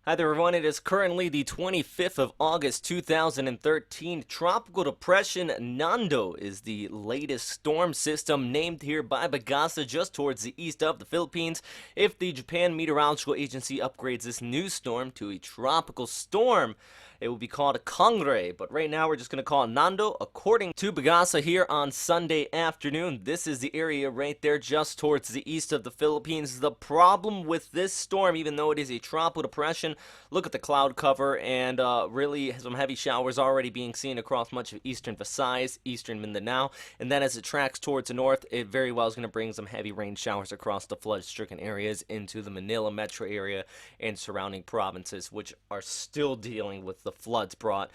Hi there, everyone. It is currently the 25th of August, 2013. Tropical Depression Nando is the latest storm system named here by Bagyo just towards the east of the Philippines. If the Japan Meteorological Agency upgrades this new storm to a tropical storm, it will be called a Kangre, but right now we're just going to call it Nando. According to Bagasa here on Sunday afternoon, this is the area right there just towards the east of the Philippines. The problem with this storm, even though it is a tropical depression, look at the cloud cover, and really some heavy showers already being seen across much of eastern Visayas, eastern Mindanao, and then as it tracks towards the north, it very well is going to bring some heavy rain showers across the flood-stricken areas into the Manila metro area and surrounding provinces, which are still dealing with the floods brought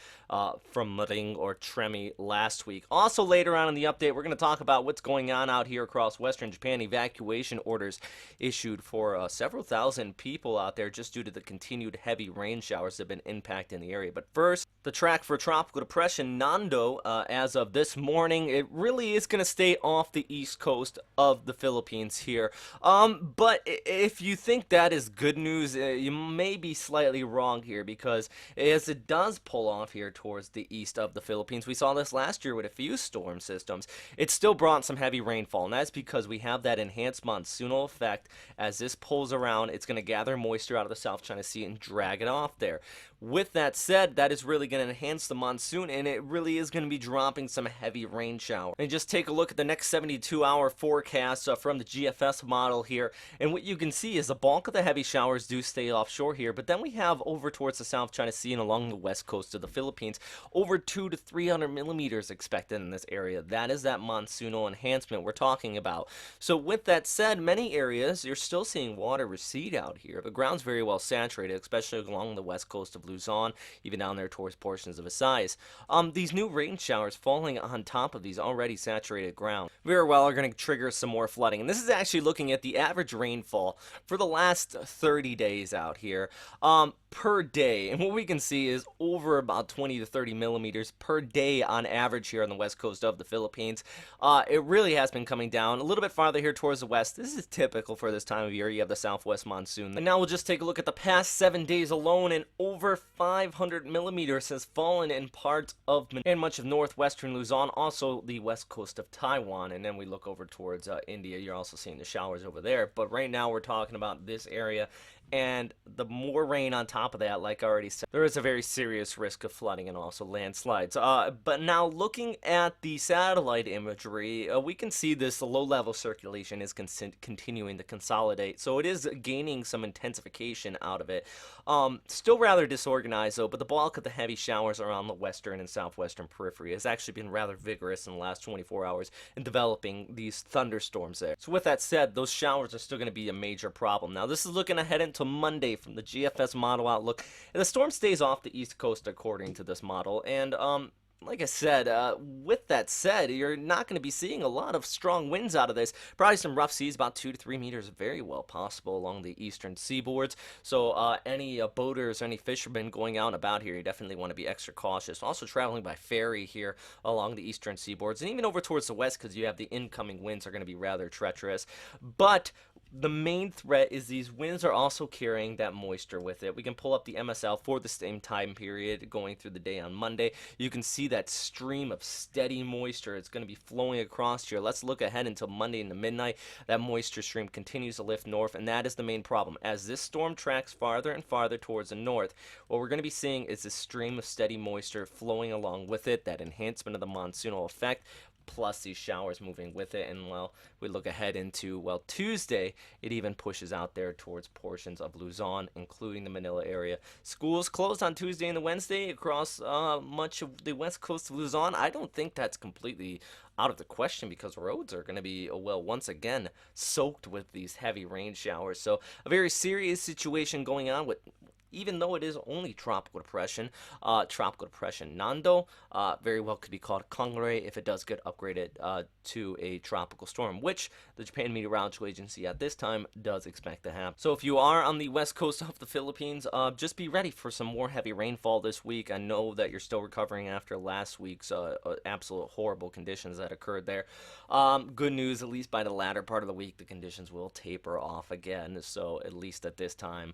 from Maring or Tremi last week. Also, later on in the update, we're going to talk about what's going on out here across western Japan. Evacuation orders issued for several thousand people out there just due to the continued heavy rain showers that have been impacting the area. But first, the track for Tropical Depression Nando, as of this morning, it really is going to stay off the east coast of the Philippines here. But if you think that is good news, you may be slightly wrong here, because as it does pull off here towards the east of the Philippines, we saw this last year with a few storm systems, it still brought some heavy rainfall, and that's because we have that enhanced monsoonal effect. As this pulls around, it's going to gather moisture out of the South China Sea and drag it off there. With that said, that is really going to enhance the monsoon, and it really is going to be dropping some heavy rain shower. And just take a look at the next 72-hour forecast from the GFS model here, and what you can see is the bulk of the heavy showers do stay offshore here, but then we have over towards the South China Sea and along the west coast of the Philippines, over 200 to 300 millimeters expected in this area. That is that monsoonal enhancement we're talking about. So with that said, many areas, you're still seeing water recede out here. The ground's very well saturated, especially along the west coast of Luzon, even down there towards portions of Visayas. These new rain showers falling on top of these already saturated ground very well are going to trigger some more flooding. And this is actually looking at the average rainfall for the last 30 days out here per day. And what we can see is over about 20 to 30 millimeters per day on average here on the west coast of the Philippines. It really has been coming down a little bit farther here towards the west. This is typical for this time of year. You have the southwest monsoon. And now we'll just take a look at the past 7 days alone, and over 500 millimeters has fallen in parts of and much of northwestern Luzon, also the west coast of Taiwan. And then we look over towards India. You're also seeing the showers over there. But right now we're talking about this area, and the more rain on top of that, like I already said, there is a very serious risk of flooding and also landslides. But now looking at the satellite imagery, we can see this low-level circulation is continuing to consolidate, so it is gaining some intensification out of it. Still rather disorganized though, but the bulk of the heavy showers around the western and southwestern periphery has actually been rather vigorous in the last 24 hours in developing these thunderstorms there. So with that said, those showers are still going to be a major problem. Now this is looking ahead into Monday from the GFS model outlook, and the storm stays off the east coast according to this model. And like I said, with that said, you're not going to be seeing a lot of strong winds out of this. Probably some rough seas, about 2 to 3 meters, very well possible along the eastern seaboards. So any boaters or any fishermen going out and about here, you definitely want to be extra cautious. Also traveling by ferry here along the eastern seaboards, and even over towards the west, because you have the incoming winds are going to be rather treacherous. But the main threat is these winds are also carrying that moisture with it. We can pull up the MSL for the same time period going through the day on Monday. You can see that stream of steady moisture. It's going to be flowing across here. Let's look ahead until Monday into midnight. That moisture stream continues to lift north, and that is the main problem. As this storm tracks farther and farther towards the north, what we're going to be seeing is this stream of steady moisture flowing along with it, that enhancement of the monsoonal effect, plus these showers moving with it. And well, we look ahead into, well, Tuesday, it even pushes out there towards portions of Luzon, including the Manila area. Schools closed on Tuesday and the Wednesday across much of the west coast of Luzon. I don't think that's completely out of the question, because roads are going to be, well, once again soaked with these heavy rain showers. So a very serious situation going on with, even though it is only tropical depression Nando, very well could be called Kangre if it does get upgraded to a tropical storm, which the Japan Meteorological Agency at this time does expect to happen. So if you are on the west coast of the Philippines, just be ready for some more heavy rainfall this week. I know that you're still recovering after last week's absolute horrible conditions that occurred there. Good news, at least by the latter part of the week, the conditions will taper off again. So at least at this time,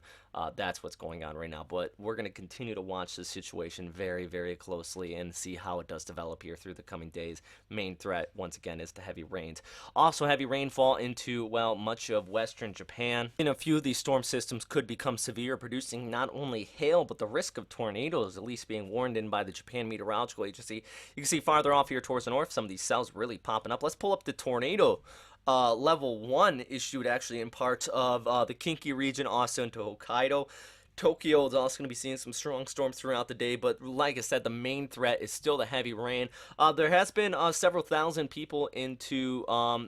that's what's going on right now, but we're going to continue to watch this situation very, very closely and see how it does develop here through the coming days. Main threat, once again, is the heavy rains. Also, heavy rainfall into, well, much of western Japan. And a few of these storm systems could become severe, producing not only hail, but the risk of tornadoes, at least being warned in by the Japan Meteorological Agency. You can see farther off here towards the north, some of these cells really popping up. Let's pull up the tornado level 1 issued actually in parts of the Kinki region, also into Hokkaido. Tokyo is also going to be seeing some strong storms throughout the day, but like I said, the main threat is still the heavy rain. There has been several thousand people into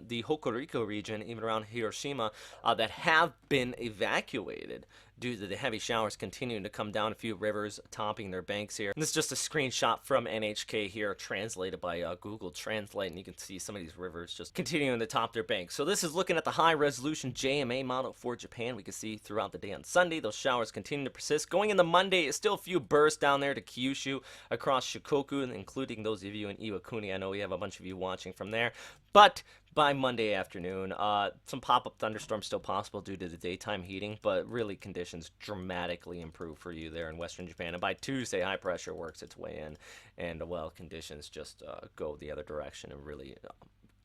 the Hokuriku region, even around Hiroshima, that have been evacuated due to the heavy showers continuing to come down. A few rivers topping their banks here. And this is just a screenshot from NHK here, translated by Google Translate, and you can see some of these rivers just continuing to top their banks. So this is looking at the high-resolution JMA model for Japan. We can see throughout the day on Sunday, those showers continue to persist. Going into Monday, still a few bursts down there to Kyushu, across Shikoku, including those of you in Iwakuni. I know we have a bunch of you watching from there. But by Monday afternoon, some pop-up thunderstorms still possible due to the daytime heating, but really conditions dramatically improve for you there in western Japan. And by Tuesday, high pressure works its way in, and well, conditions just go the other direction and really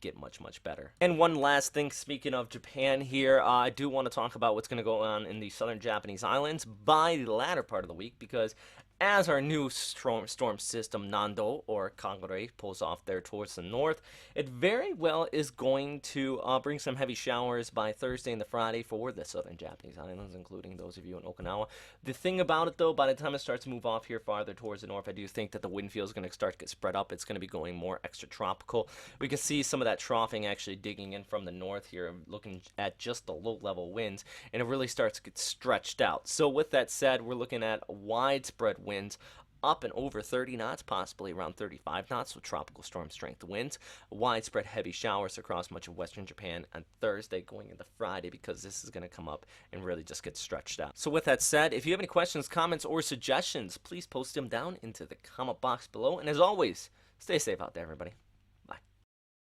get much better. And one last thing, speaking of Japan here, I do want to talk about what's going to go on in the southern Japanese islands by the latter part of the week, because as our new storm system Nando, or Kagure, pulls off there towards the north, it very well is going to bring some heavy showers by Thursday and the Friday for the southern Japanese islands, including those of you in Okinawa. The thing about it, though, by the time it starts to move off here farther towards the north, I do think that the wind field is going to start to get spread up. It's going to be going more extratropical. We can see some of that troughing actually digging in from the north here, looking at just the low-level winds, and it really starts to get stretched out. So with that said, we're looking at widespread winds up and over 30 knots, possibly around 35 knots, with tropical storm strength winds. Widespread heavy showers across much of western Japan on Thursday going into Friday, because this is going to come up and really just get stretched out. So with that said, if you have any questions, comments, or suggestions, please post them down into the comment box below. And as always, stay safe out there, everybody.